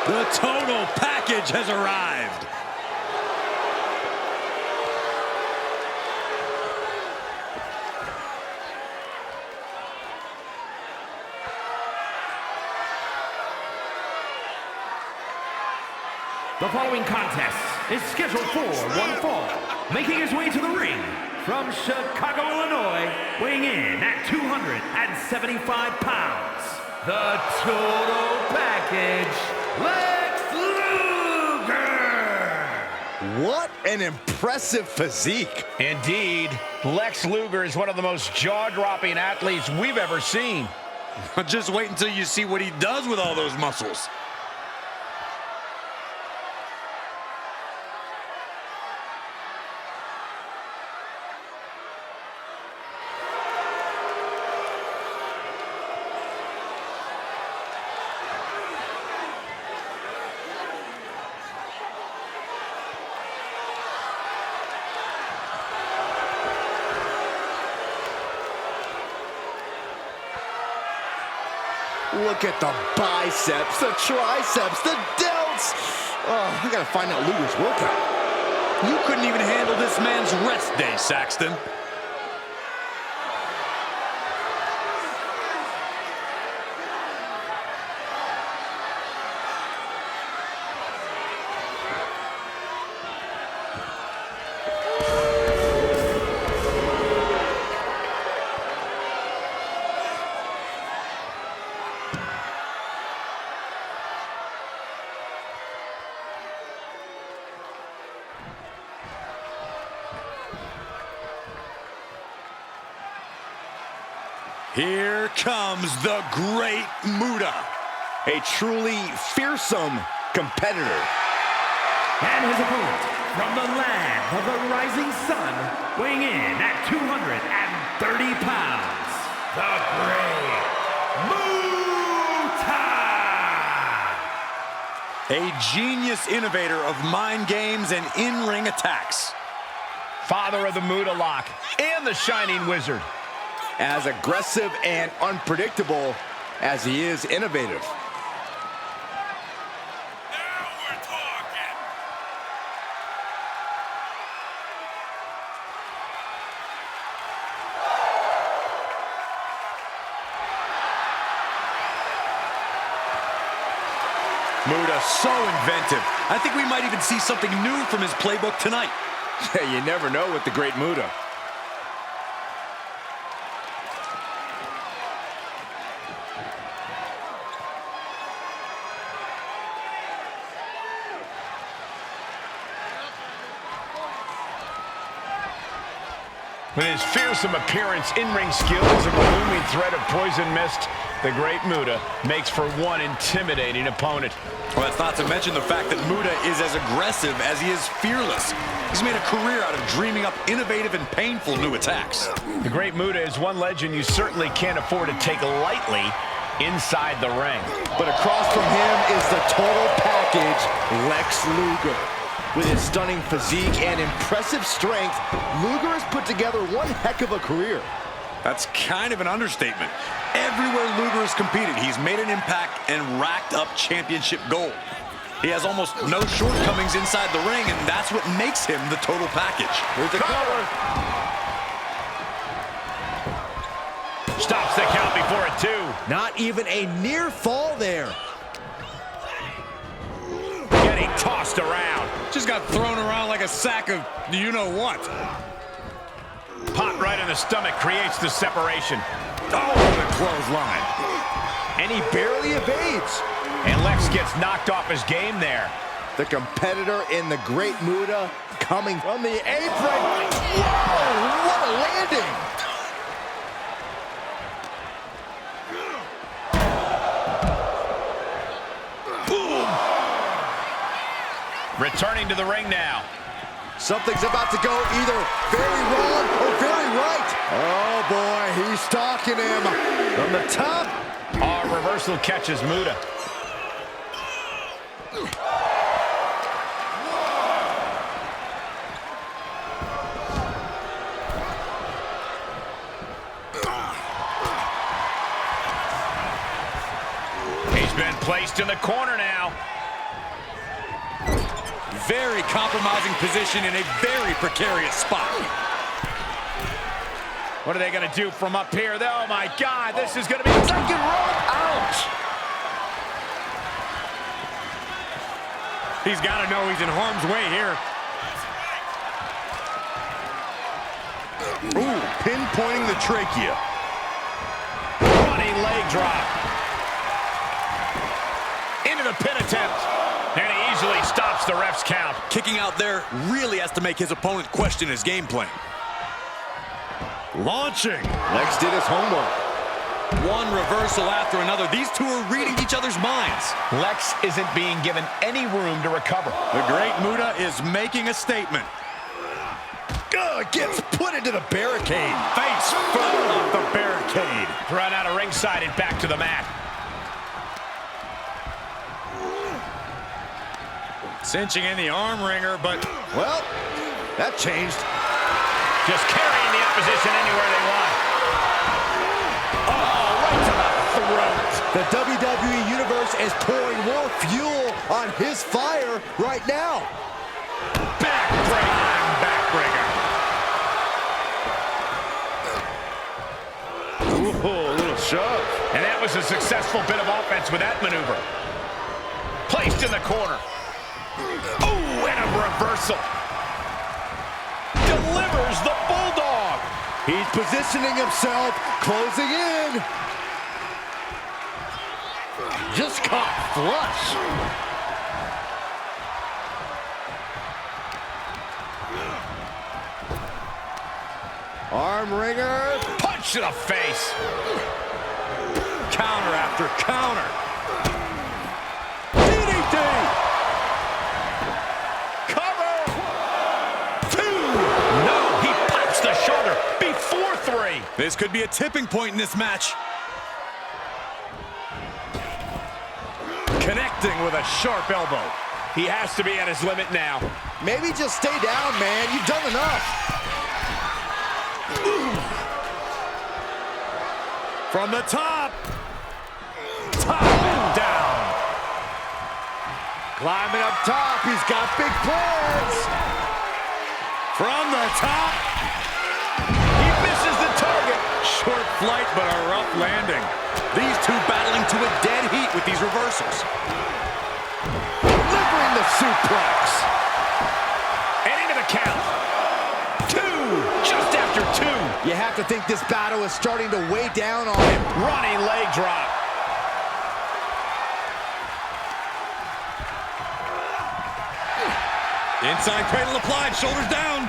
The total package has arrived. The following contest is scheduled for one fall. Making his way to the ring from Chicago, Illinois, weighing in at 275 pounds, the total package, Lex Luger! What an impressive physique. Indeed, Lex Luger is one of the most jaw-dropping athletes we've ever seen. Just wait until you see what he does with all those muscles. Look at the biceps, the triceps, the delts. Oh, I gotta find out Luger's workout. You couldn't even handle this man's rest day, Saxton. Here comes the great Muta. A truly fearsome competitor. And his opponent from the land of the rising sun, weighing in at 230 pounds, the great Muta! A genius innovator of mind games and in-ring attacks. Father of the Muta lock and the Shining Wizard. As aggressive and unpredictable as he is innovative. Now we're talking. Muta, so inventive. I think we might even see something new from his playbook tonight. You never know with the great Muta. With his fearsome appearance, in-ring skills, and the looming threat of poison mist, the great Muta makes for one intimidating opponent. Well, that's not to mention the fact that Muta is as aggressive as he is fearless. He's made a career out of dreaming up innovative and painful new attacks. The great Muta is one legend you certainly can't afford to take lightly inside the ring. But across from him is the total package, Lex Luger. With his stunning physique and impressive strength, Luger has put together one heck of a career. That's kind of an understatement. Everywhere Luger has competed, he's made an impact and racked up championship gold. He has almost no shortcomings inside the ring, and that's what makes him the total package. Here's the cover. Stops the count before a 2. Not even a near fall there. Getting tossed around. Just got thrown around like a sack of you-know-what. Pot right in the stomach creates the separation. Oh, what a clothesline. And he barely evades. And Lex gets knocked off his game there. The competitor in the great Muta coming from the apron. Whoa, what a landing. Returning to the ring now. Something's about to go either very wrong or very right. Oh, boy, he's stalking him from the top. Oh, reversal catches Muta. He's been placed in the corner now. very compromising position in a very precarious spot. What are they going to do from up here? Oh, my God, this is going to be a second rope. Ouch. He's got to know he's in harm's way here. Ooh, pinpointing the trachea. Running leg drop. Into the pin attempt. And he easily stops the ref's count. Kicking out there really has to make his opponent question his game plan. Launching. Lex did his homework. One reversal after another. These two are reading each other's minds. Lex isn't being given any room to recover. The great Muta is making a statement. Gets put into the barricade. Face first off the barricade. Run out of ringside and back to the mat. Cinching in the arm wringer, but... Well, that changed. Just carrying the opposition anywhere they want. Oh, right to the throat. The WWE Universe is pouring more fuel on his fire right now. Backbreaker. Ooh, a little shove. And that was a successful bit of offense with that maneuver. Placed in the corner. Oh, and a reversal. Delivers the Bulldog. He's positioning himself, closing in. Just caught flush. Arm wringer. Punch to the face. Counter after counter. DDT. Cover. 2. No, he pops the shoulder before 3. This could be a tipping point in this match. Connecting with a sharp elbow. He has to be at his limit now. Maybe just stay down, man. You've done enough. From the top. Top and down. Climbing up top. He's got big plans. From the top. He misses the target. Short flight, but a rough landing. These two battling to a dead heat with these reversals. Delivering the suplex. And into the count. 2. Just after 2. You have to think this battle is starting to weigh down on him. Running leg drop. Inside cradle applied, shoulders down.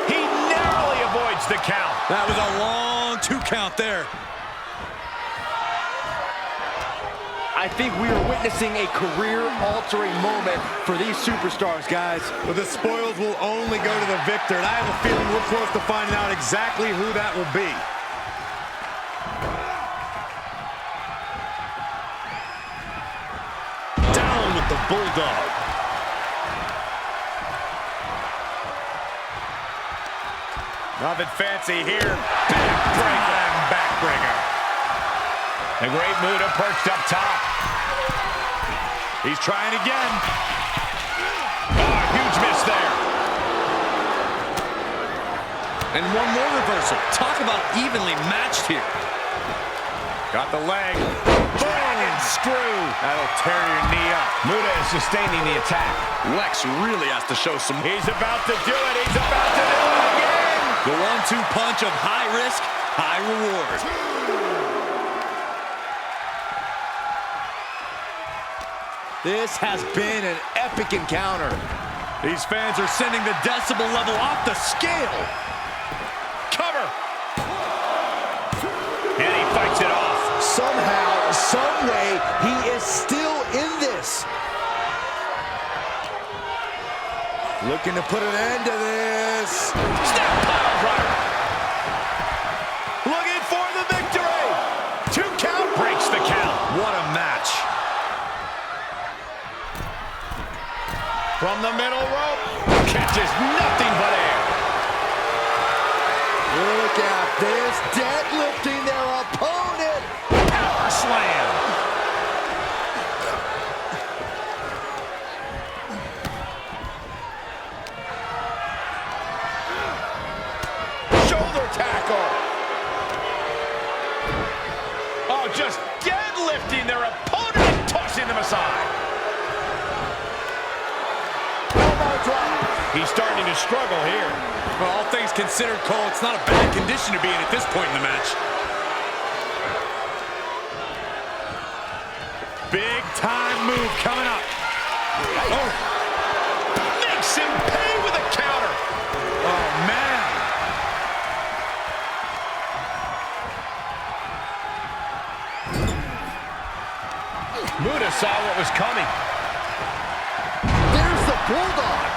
He narrowly avoids the count. That was a long 2 count there. I think we are witnessing a career-altering moment for these superstars, guys. But the spoils will only go to the victor, and I have a feeling we're close to finding out exactly who that will be. Down with the Bulldog. Nothing fancy here. Backbreaker. The great Muta perched up top. He's trying again. Oh, huge miss there. And one more reversal. Talk about evenly matched here. Got the leg. Dragon screw. That'll tear your knee up. Muta is sustaining the attack. Lex really has to show some... He's about to do it. He's about to do it again. The 1-2 punch of high risk, high reward. This has been an epic encounter. These fans are sending the decibel level off the scale. Cover. And he fights it off. Somehow, some way, he is still in this. Looking to put an end to this. Snap pile driver. Looking for the victory. 2 count breaks the count. What a match. From the middle rope. Catches nothing but air. Look at this, deadlifting their opponent. Power slam. just deadlifting their opponent and tossing them aside. Elbow drop. He's starting to struggle here. Well, all things considered, Cole, it's not a bad condition to be in at this point in the match. Big time move coming up. Oh. Makes him pay with a counter. Oh, man. Muta saw what was coming. There's the Bulldog.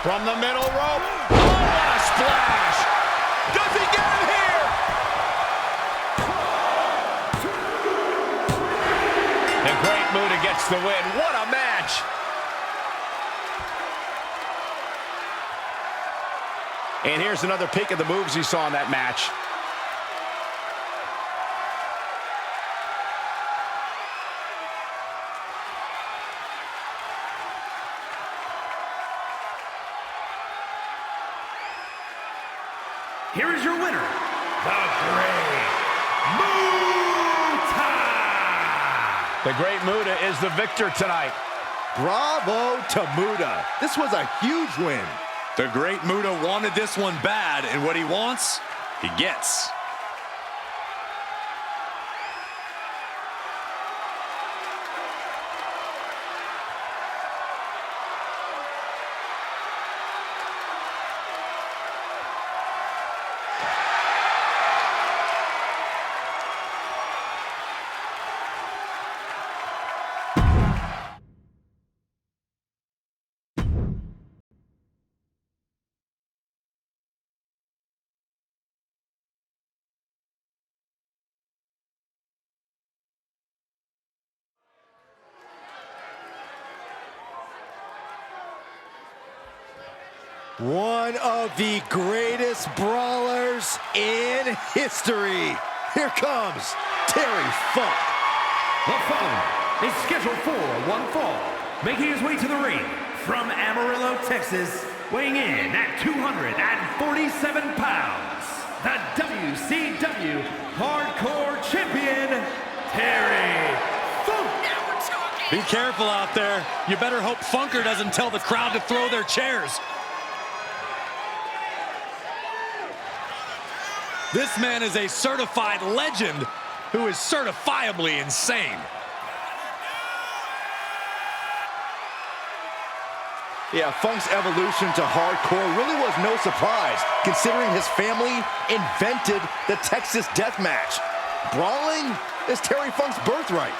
From the middle rope. Oh, what a splash. Does he get him here? The Great Muta gets the win. What a match. And here's another peek of the moves he saw in that match. Here is your winner, the Great Muta! The Great Muta is the victor tonight. Bravo to Muta. This was a huge win. The Great Muta wanted this one bad, and what he wants, he gets. One of the greatest brawlers in history. Here comes Terry Funk. The following is scheduled for one fall, making his way to the ring from Amarillo, Texas, weighing in at 247 pounds, the WCW Hardcore Champion, Terry Funk. Be careful out there. You better hope Funker doesn't tell the crowd to throw their chairs. This man is a certified legend who is certifiably insane. Yeah, Funk's evolution to hardcore really was no surprise, considering his family invented the Texas Death Match. Brawling is Terry Funk's birthright.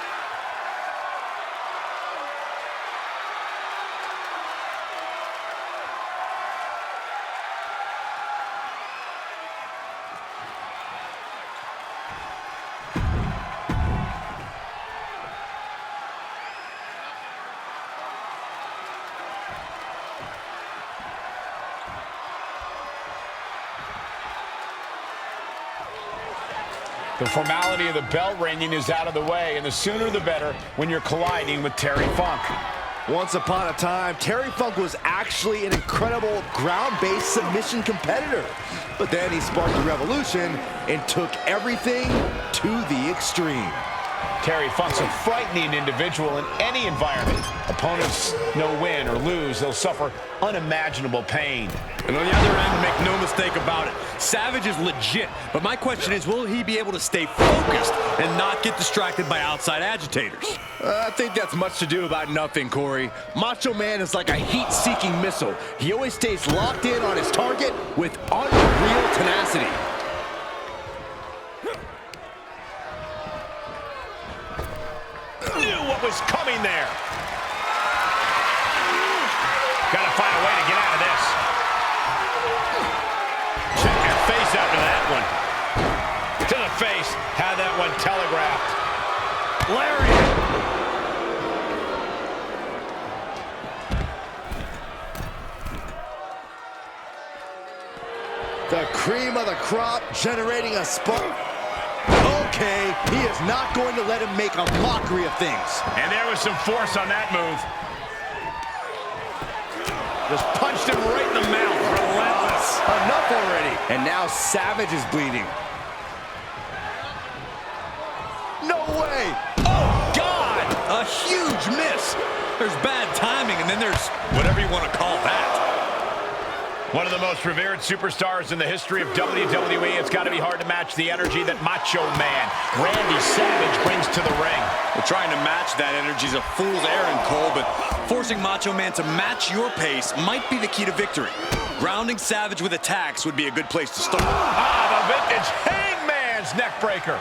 The formality of the bell ringing is out of the way, and the sooner the better when you're colliding with Terry Funk. Once upon a time, Terry Funk was actually an incredible ground-based submission competitor. But then he sparked a revolution and took everything to the extreme. Terry Funk's a frightening individual in any environment. Opponents know win or lose, they'll suffer unimaginable pain. And on the other end, make no mistake about it, Savage is legit. But my question is, will he be able to stay focused and not get distracted by outside agitators? I think that's much to do about nothing, Corey. Macho Man is like a heat-seeking missile. He always stays locked in on his target with unreal tenacity. Knew what was coming there. Gotta find a way to get out of this. Check your face after that one. To the face. Had that one telegraphed. Lariat. The cream of the crop generating a spark. Okay, he is not going to let him make a mockery of things. And there was some force on that move. Just punched him right in the mouth. Relentless. Enough already. And now Savage is bleeding. Huge miss. There's bad timing, and then there's whatever you want to call that. One of the most revered superstars in the history of WWE. It's got to be hard to match the energy that Macho Man Randy Savage brings to the ring. Well, trying to match that energy is a fool's errand, Cole, but forcing Macho Man to match your pace might be the key to victory. Grounding Savage with attacks would be a good place to start. Ah, the vintage Hangman's neckbreaker.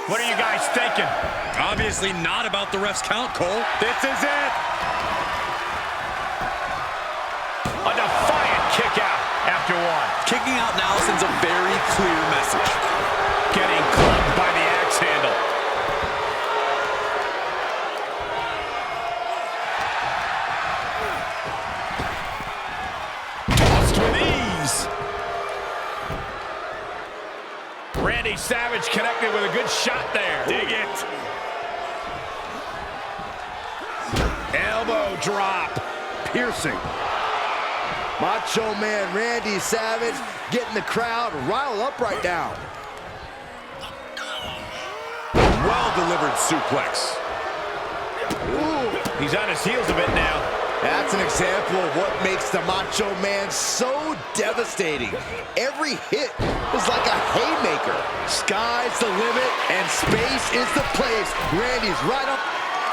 What are you guys thinking? Obviously not about the ref's count, Cole. This is it. A defiant kick out after one. Kicking out now sends a very clear message. Getting clubbed by the axe handle. Lost with ease. Randy Savage connected with a good shot there. Dig it. Elbow drop. Piercing. Macho Man Randy Savage getting the crowd riled up right now. Well-delivered suplex. He's on his heels a bit now. That's an example of what makes the Macho Man so devastating. Every hit is like a haymaker. Sky's the limit and space is the place. Randy's right up.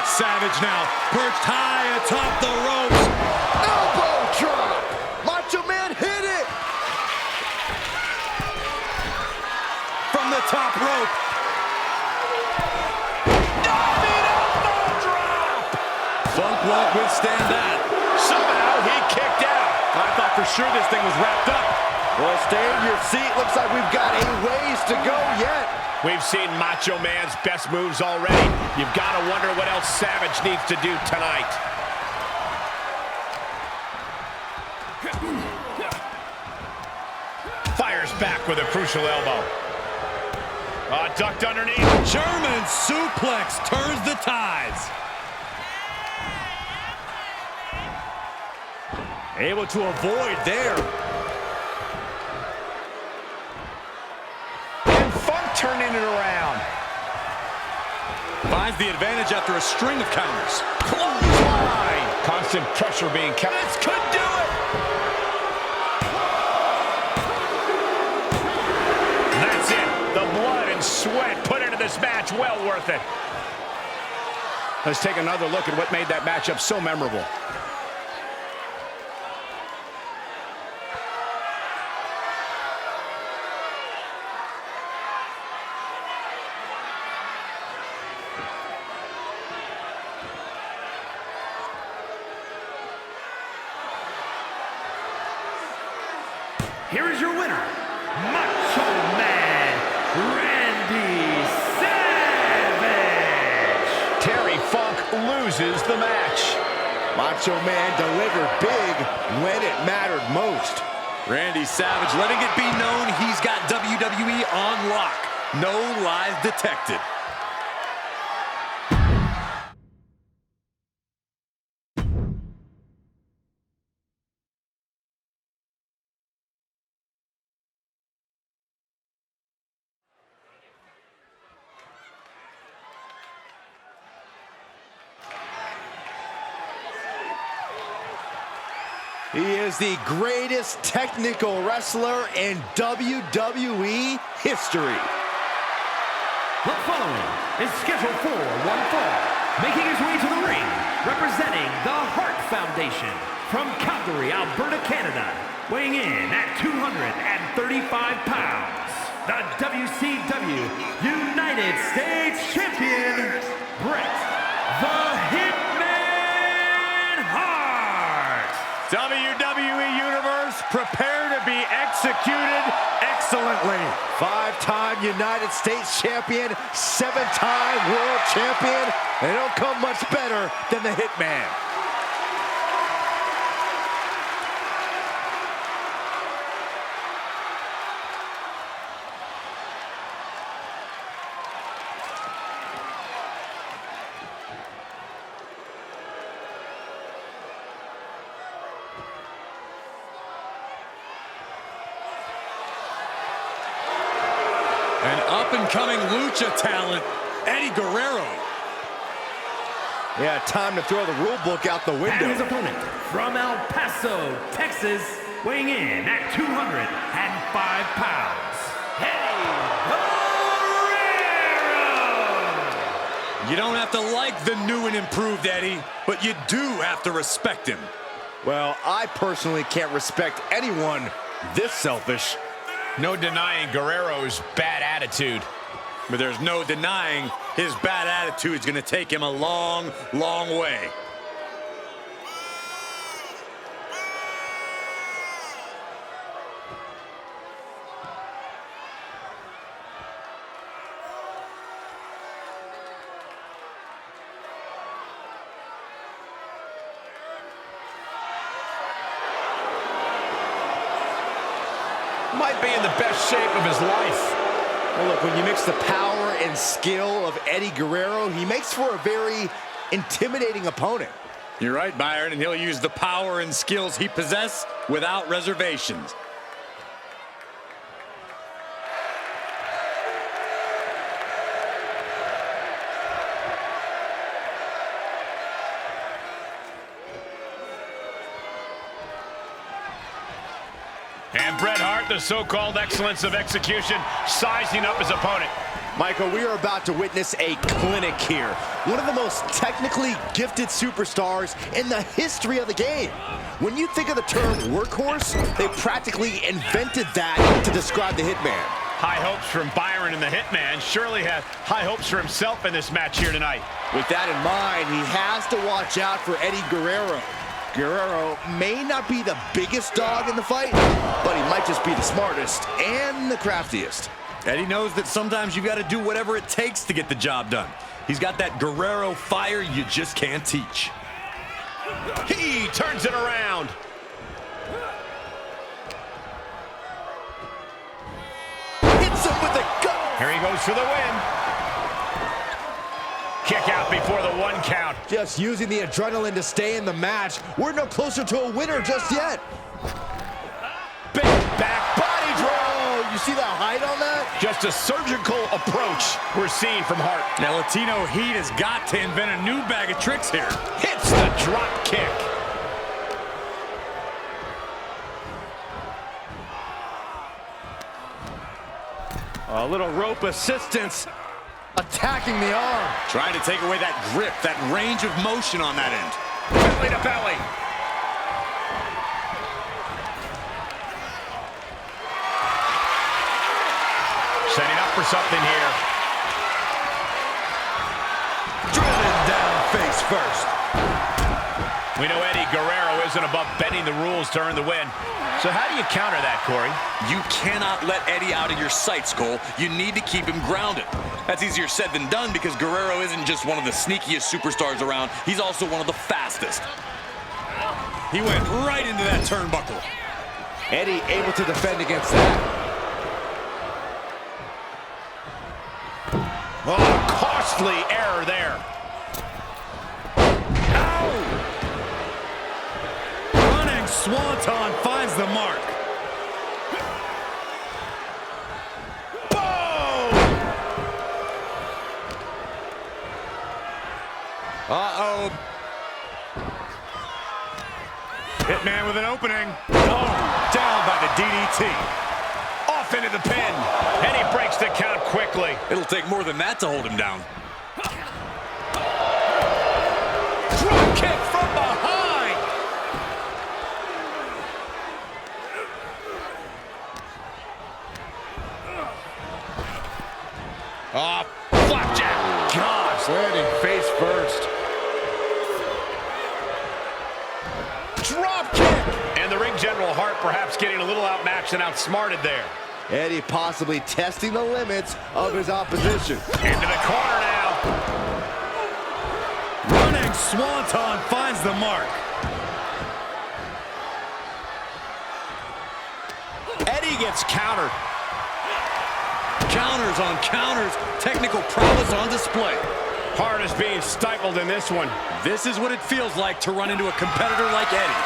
Savage now perched high atop the ropes. Elbow drop. Macho Man hit it. From the top rope. Funk won't withstand that. Somehow he kicked out. I thought for sure this thing was wrapped up. Well, stay in your seat. Looks like we've got a ways to go yet. We've seen Macho Man's best moves already. You've got to wonder what else Savage needs to do tonight. Fires back with a crucial elbow. Ducked underneath. German suplex turns the tides. Able to avoid there. And Funk turning it around. Finds the advantage after a string of counters. Clothesline. Constant pressure being kept. This could do it. That's it. The blood and sweat put into this match. Well worth it. Let's take another look at what made that matchup so memorable. Here is your winner, Macho Man Randy Savage. Terry Funk loses the match. Macho Man delivered big when it mattered most. Randy Savage letting it be known he's got WWE on lock. No lies detected. He is the greatest technical wrestler in WWE history. The following is scheduled for one fall. Making his way to the ring, representing the Hart Foundation from Calgary, Alberta, Canada. Weighing in at 235 pounds, the WCW United States Champion, Bret the Hitman Hart. WWE Universe, prepare to be executed excellently. Five-time United States champion, seven-time world champion. They don't come much better than the Hitman. An up-and-coming lucha talent, Eddie Guerrero. Yeah, time to throw the rule book out the window. And his opponent from El Paso, Texas, weighing in at 205 pounds, Eddie Guerrero! You don't have to like the new and improved Eddie, but you do have to respect him. Well, I personally can't respect anyone this selfish. No denying Guerrero's bad attitude. But there's no denying his bad attitude is going to take him a long, long way. Might be in the best shape of his life. Well, look, when you mix the power and skill of Eddie Guerrero, he makes for a very intimidating opponent. You're right, Byron, and he'll use the power and skills he possesses without reservations. And Bret Hart, the so-called excellence of execution, sizing up his opponent. Michael, we are about to witness a clinic here. One of the most technically gifted superstars in the history of the game. When you think of the term workhorse, they practically invented that to describe the Hitman. High hopes from Byron and the Hitman. Surely has high hopes for himself in this match here tonight. With that in mind, he has to watch out for Eddie Guerrero. Guerrero may not be the biggest dog in the fight, but he might just be the smartest and the craftiest. Eddie knows that sometimes you got to do whatever it takes to get the job done. He's got that Guerrero fire you just can't teach. He turns it around. Hits him with a gut. Here he goes for the win. Kick out before the 1 count. Just using the adrenaline to stay in the match. We're no closer to a winner just yet. Big back body drop. You see that height on that? Just a surgical approach we're seeing from Hart. Now, Latino Heat has got to invent a new bag of tricks here. Hits the drop kick. A little rope assistance. Attacking the arm. Trying to take away that grip, that range of motion on that end. Belly to belly. Setting up for something here. Driven down face first. We know Eddie Guerrero isn't above bending the rules to earn the win. So how do you counter that, Corey? You cannot let Eddie out of your sights, Cole. You need to keep him grounded. That's easier said than done because Guerrero isn't just one of the sneakiest superstars around. He's also one of the fastest. He went right into that turnbuckle. Eddie able to defend against that. Oh, costly error there. Running Swanton finds the mark. Uh-oh. Hitman with an opening. Oh, down by the DDT. Off into the pin. And he breaks the count quickly. It'll take more than that to hold him down. Drop kick from behind. Flapjack. Gosh, landing face first. Drop kick. And the ring general Hart perhaps getting a little outmatched and outsmarted there. Eddie possibly testing the limits of his opposition. Into the corner now. Running Swanton finds the mark. Eddie gets countered. Counters on counters. Technical prowess on display. Hart is being stifled in this one. This is what it feels like to run into a competitor like Eddie.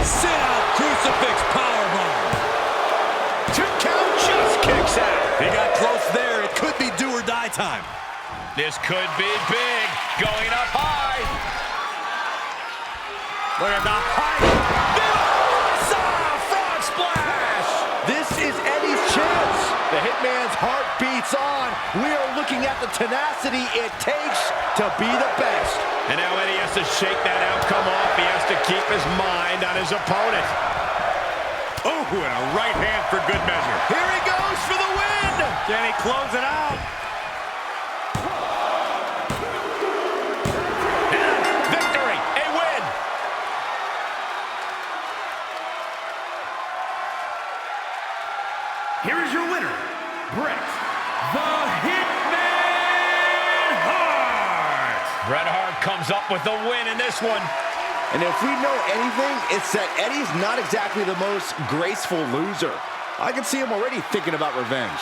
Sit out crucifix powerbomb. time. This could be big. Going up high. Look at the height. Frog splash. This is Eddie's chance. The Hitman's heart beats on. We are looking at the tenacity it takes to be the best. And now Eddie has to shake that outcome off. He has to keep his mind on his opponent. Oh, and a right hand for good measure. Here he goes for the win. Can he close it out? Victory, a win. Here is your winner, Bret the Hitman Hart. Bret Hart comes up with the win in this one. And if we know anything, it's that Eddie's not exactly the most graceful loser. I can see him already thinking about revenge.